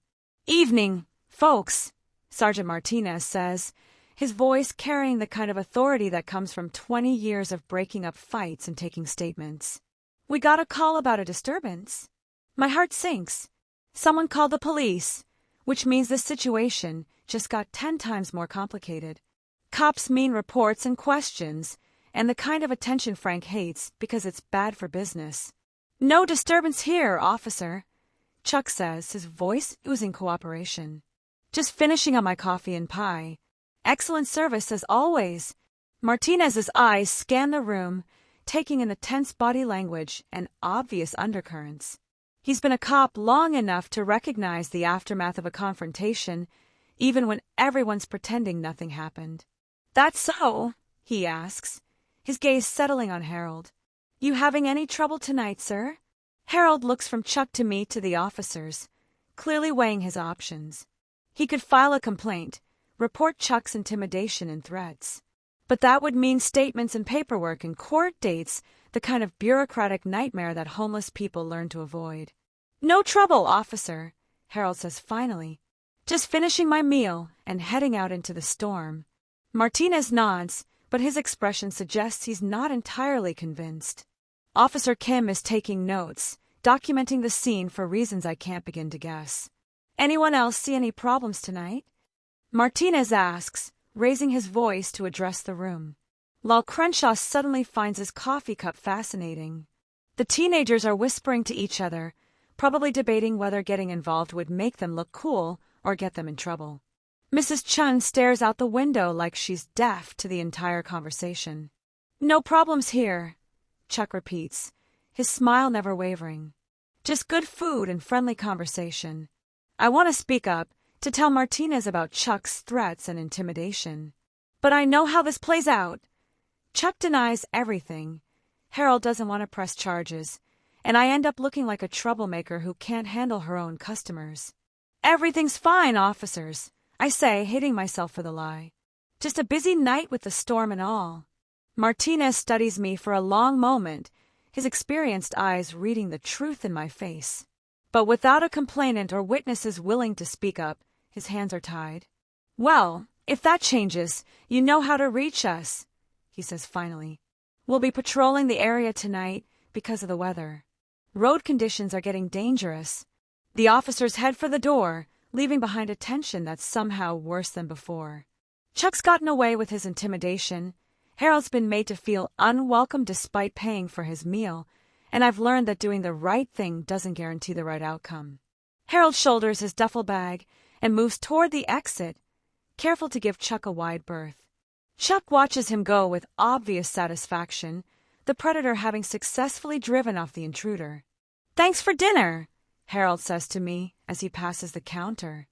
A: "Evening, folks," Sergeant Martinez says, his voice carrying the kind of authority that comes from 20 years of breaking up fights and taking statements. "We got a call about a disturbance." My heart sinks. Someone called the police, which means the situation just got 10 times more complicated. Cops mean reports and questions, and the kind of attention Frank hates because it's bad for business. "No disturbance here, officer," Chuck says, his voice oozing cooperation. "Just finishing up my coffee and pie. Excellent service as always." Martinez's eyes scan the room, taking in the tense body language and obvious undercurrents. He's been a cop long enough to recognize the aftermath of a confrontation, even when everyone's pretending nothing happened. "That's so?" he asks, his gaze settling on Harold. "You having any trouble tonight, sir?" Harold looks from Chuck to me to the officers, clearly weighing his options. He could file a complaint, report Chuck's intimidation and threats. But that would mean statements and paperwork and court dates, the kind of bureaucratic nightmare that homeless people learn to avoid. "No trouble, officer," Harold says finally. "Just finishing my meal and heading out into the storm." Martinez nods, but his expression suggests he's not entirely convinced. Officer Kim is taking notes, documenting the scene for reasons I can't begin to guess. "Anyone else see any problems tonight?" Martinez asks, raising his voice to address the room. Lal Crenshaw suddenly finds his coffee cup fascinating. The teenagers are whispering to each other, probably debating whether getting involved would make them look cool or get them in trouble. Mrs. Chun stares out the window like she's deaf to the entire conversation. "No problems here," Chuck repeats, his smile never wavering. "Just good food and friendly conversation." I want to speak up, to tell Martinez about Chuck's threats and intimidation. But I know how this plays out. Chuck denies everything. Harold doesn't want to press charges, and I end up looking like a troublemaker who can't handle her own customers. "Everything's fine, officers," I say, hating myself for the lie. "Just a busy night with the storm and all." Martinez studies me for a long moment, his experienced eyes reading the truth in my face. But without a complainant or witnesses willing to speak up, his hands are tied. "Well, if that changes, you know how to reach us," he says finally. "We'll be patrolling the area tonight because of the weather. Road conditions are getting dangerous." The officers head for the door, leaving behind a tension that's somehow worse than before. Chuck's gotten away with his intimidation. Harold's been made to feel unwelcome despite paying for his meal, and I've learned that doing the right thing doesn't guarantee the right outcome. Harold shoulders his duffel bag and moves toward the exit, careful to give Chuck a wide berth. Chuck watches him go with obvious satisfaction, the predator having successfully driven off the intruder. "Thanks for dinner," Harold says to me as he passes the counter.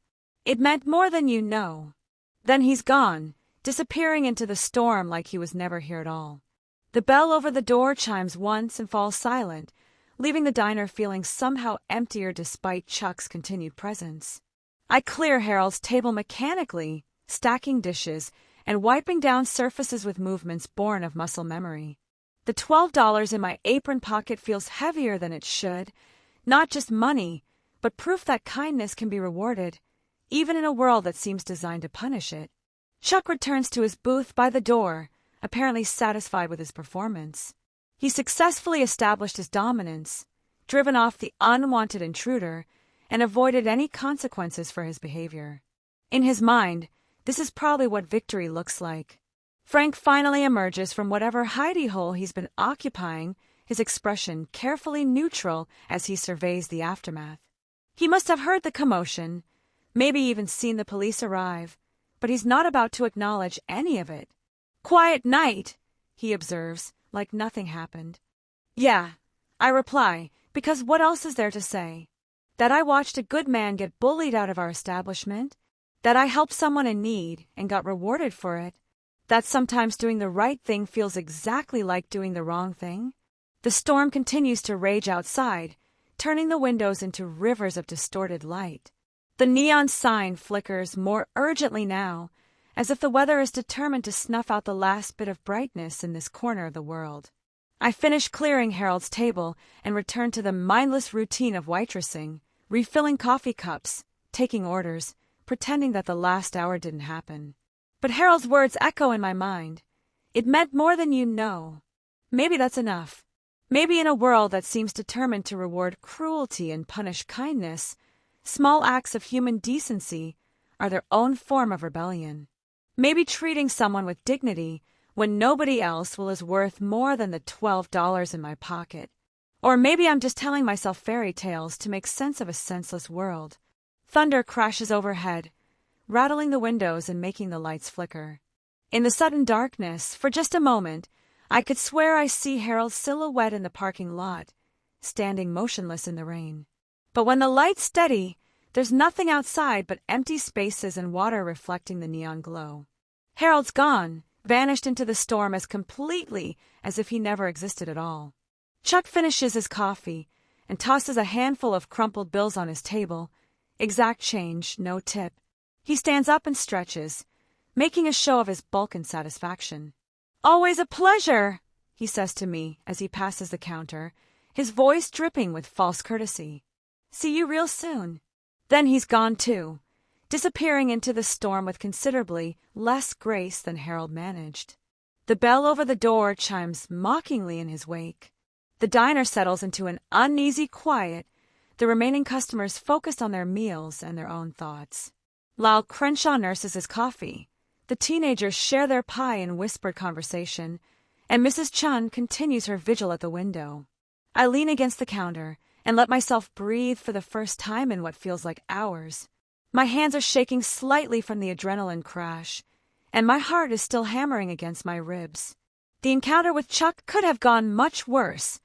A: "It meant more than you know." Then he's gone, disappearing into the storm like he was never here at all. The bell over the door chimes once and falls silent, leaving the diner feeling somehow emptier despite Chuck's continued presence. I clear Harold's table mechanically, stacking dishes and wiping down surfaces with movements born of muscle memory. The $12 in my apron pocket feels heavier than it should, not just money, but proof that kindness can be rewarded, even in a world that seems designed to punish it. Chuck returns to his booth by the door, apparently satisfied with his performance. He successfully established his dominance, driven off the unwanted intruder, and avoided any consequences for his behavior. In his mind, this is probably what victory looks like. Frank finally emerges from whatever hidey hole he's been occupying, his expression carefully neutral as he surveys the aftermath. He must have heard the commotion, maybe even seen the police arrive, but he's not about to acknowledge any of it. "Quiet night," he observes, like nothing happened. "Yeah," I reply, because what else is there to say? That I watched a good man get bullied out of our establishment, that I helped someone in need and got rewarded for it, that sometimes doing the right thing feels exactly like doing the wrong thing. The storm continues to rage outside, turning the windows into rivers of distorted light. The neon sign flickers more urgently now, as if the weather is determined to snuff out the last bit of brightness in this corner of the world. I finish clearing Harold's table and return to the mindless routine of waitressing, refilling coffee cups, taking orders, pretending that the last hour didn't happen. But Harold's words echo in my mind. "It meant more than you know." Maybe that's enough. Maybe in a world that seems determined to reward cruelty and punish kindness, small acts of human decency are their own form of rebellion. Maybe treating someone with dignity when nobody else is worth more than the $12 in my pocket. Or maybe I'm just telling myself fairy tales to make sense of a senseless world. Thunder crashes overhead, rattling the windows and making the lights flicker. In the sudden darkness, for just a moment, I could swear I see Harold's silhouette in the parking lot, standing motionless in the rain. But when the lights steady, there's nothing outside but empty spaces and water reflecting the neon glow. Harold's gone, vanished into the storm as completely as if he never existed at all. Chuck finishes his coffee and tosses a handful of crumpled bills on his table. Exact change, no tip. He stands up and stretches, making a show of his bulk and satisfaction. "Always a pleasure," he says to me as he passes the counter, his voice dripping with false courtesy. "See you real soon." Then he's gone too, disappearing into the storm with considerably less grace than Harold managed. The bell over the door chimes mockingly in his wake. The diner settles into an uneasy quiet, the remaining customers focused on their meals and their own thoughts. Lyle Crenshaw nurses his coffee. The teenagers share their pie in whispered conversation, and Mrs. Chun continues her vigil at the window. I lean against the counter and let myself breathe for the first time in what feels like hours. My hands are shaking slightly from the adrenaline crash, and my heart is still hammering against my ribs. The encounter with Chuck could have gone much worse.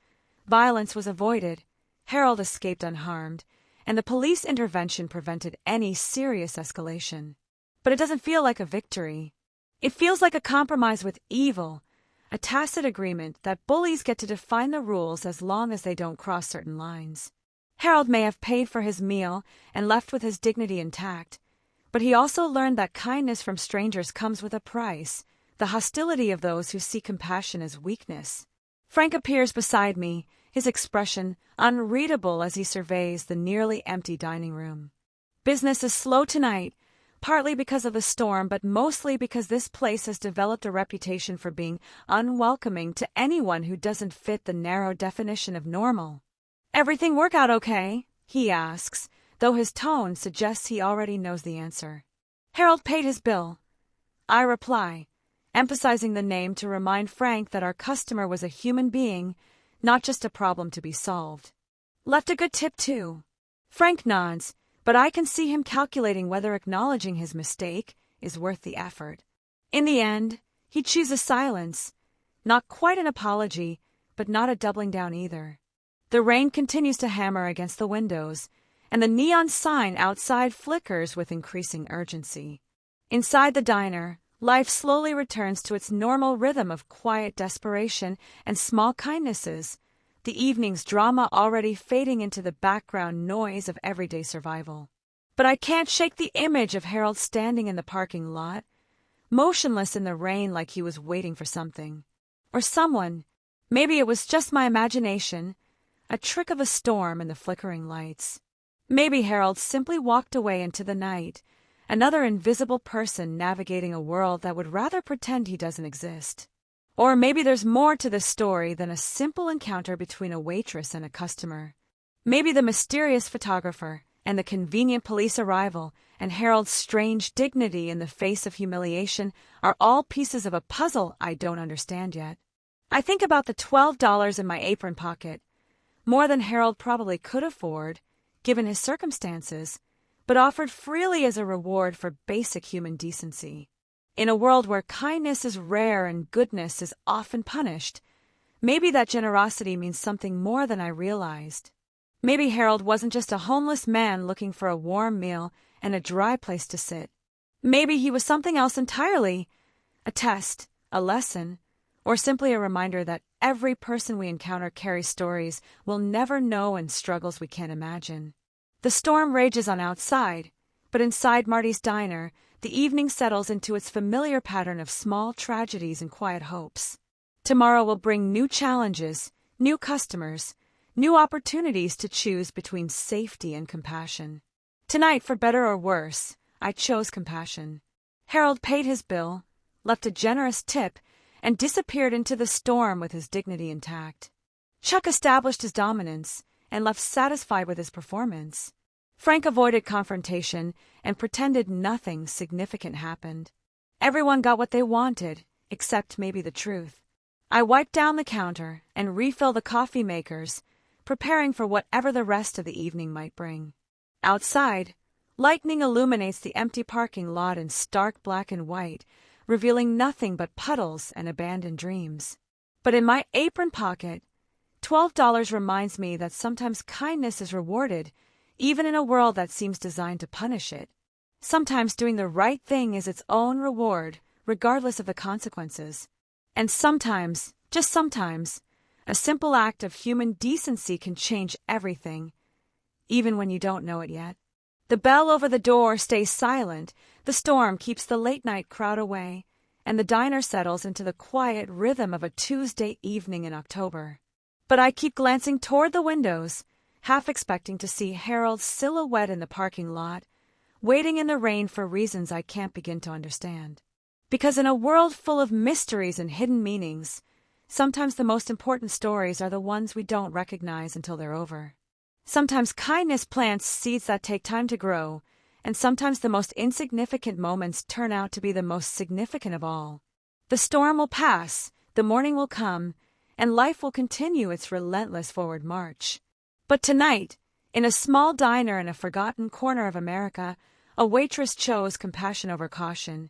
A: Violence was avoided, Harold escaped unharmed, and the police intervention prevented any serious escalation. But it doesn't feel like a victory. It feels like a compromise with evil, a tacit agreement that bullies get to define the rules as long as they don't cross certain lines. Harold may have paid for his meal and left with his dignity intact, but he also learned that kindness from strangers comes with a price, the hostility of those who see compassion as weakness. Frank appears beside me, his expression unreadable as he surveys the nearly empty dining room. Business is slow tonight, partly because of the storm, but mostly because this place has developed a reputation for being unwelcoming to anyone who doesn't fit the narrow definition of normal. "Everything work out okay?" he asks, though his tone suggests he already knows the answer. "Harold paid his bill," I reply, emphasizing the name to remind Frank that our customer was a human being, not just a problem to be solved. "Left a good tip, too." Frank nods, but I can see him calculating whether acknowledging his mistake is worth the effort. In the end, he chooses silence. Not quite an apology, but not a doubling down either. The rain continues to hammer against the windows, and the neon sign outside flickers with increasing urgency. Inside the diner, life slowly returns to its normal rhythm of quiet desperation and small kindnesses, the evening's drama already fading into the background noise of everyday survival. But I can't shake the image of Harold standing in the parking lot, motionless in the rain like he was waiting for something. Or someone. Maybe it was just my imagination, a trick of a storm in the flickering lights. Maybe Harold simply walked away into the night, another invisible person navigating a world that would rather pretend he doesn't exist. Or maybe there's more to this story than a simple encounter between a waitress and a customer. Maybe the mysterious photographer, and the convenient police arrival, and Harold's strange dignity in the face of humiliation are all pieces of a puzzle I don't understand yet. I think about the $12 in my apron pocket, more than Harold probably could afford, given his circumstances, but offered freely as a reward for basic human decency. In a world where kindness is rare and goodness is often punished, maybe that generosity means something more than I realized. Maybe Harold wasn't just a homeless man looking for a warm meal and a dry place to sit. Maybe he was something else entirely, a test, a lesson, or simply a reminder that every person we encounter carries stories we'll never know and struggles we can't imagine. The storm rages on outside, but inside Marty's diner, the evening settles into its familiar pattern of small tragedies and quiet hopes. Tomorrow will bring new challenges, new customers, new opportunities to choose between safety and compassion. Tonight, for better or worse, I chose compassion. Harold paid his bill, left a generous tip, and disappeared into the storm with his dignity intact. Chuck established his dominance and left satisfied with his performance. Frank avoided confrontation and pretended nothing significant happened. Everyone got what they wanted, except maybe the truth. I wiped down the counter and refilled the coffee makers, preparing for whatever the rest of the evening might bring. Outside, lightning illuminates the empty parking lot in stark black and white, revealing nothing but puddles and abandoned dreams. But in my apron pocket, $12 reminds me that sometimes kindness is rewarded, even in a world that seems designed to punish it. Sometimes doing the right thing is its own reward, regardless of the consequences. And sometimes, just sometimes, a simple act of human decency can change everything, even when you don't know it yet. The bell over the door stays silent, the storm keeps the late-night crowd away, and the diner settles into the quiet rhythm of a Tuesday evening in October. But I keep glancing toward the windows, half expecting to see Harold's silhouette in the parking lot, waiting in the rain for reasons I can't begin to understand. Because in a world full of mysteries and hidden meanings, sometimes the most important stories are the ones we don't recognize until they're over. Sometimes kindness plants seeds that take time to grow, and sometimes the most insignificant moments turn out to be the most significant of all. The storm will pass, the morning will come, and life will continue its relentless forward march. But tonight, in a small diner in a forgotten corner of America, a waitress chose compassion over caution,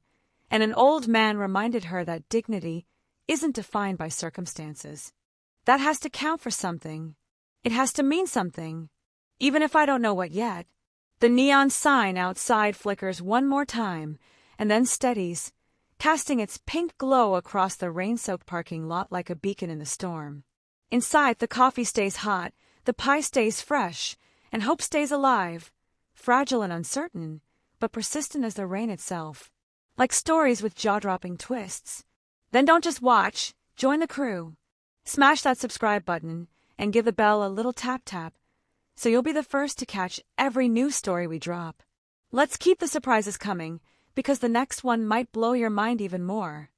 A: and an old man reminded her that dignity isn't defined by circumstances. That has to count for something. It has to mean something, even if I don't know what yet. The neon sign outside flickers one more time, and then steadies, casting its pink glow across the rain-soaked parking lot like a beacon in the storm. Inside, the coffee stays hot, the pie stays fresh, and hope stays alive, fragile and uncertain, but persistent as the rain itself. Like stories with jaw-dropping twists. Then don't just watch, join the crew. Smash that subscribe button and give the bell a little tap-tap, so you'll be the first to catch every new story we drop. Let's keep the surprises coming, because the next one might blow your mind even more.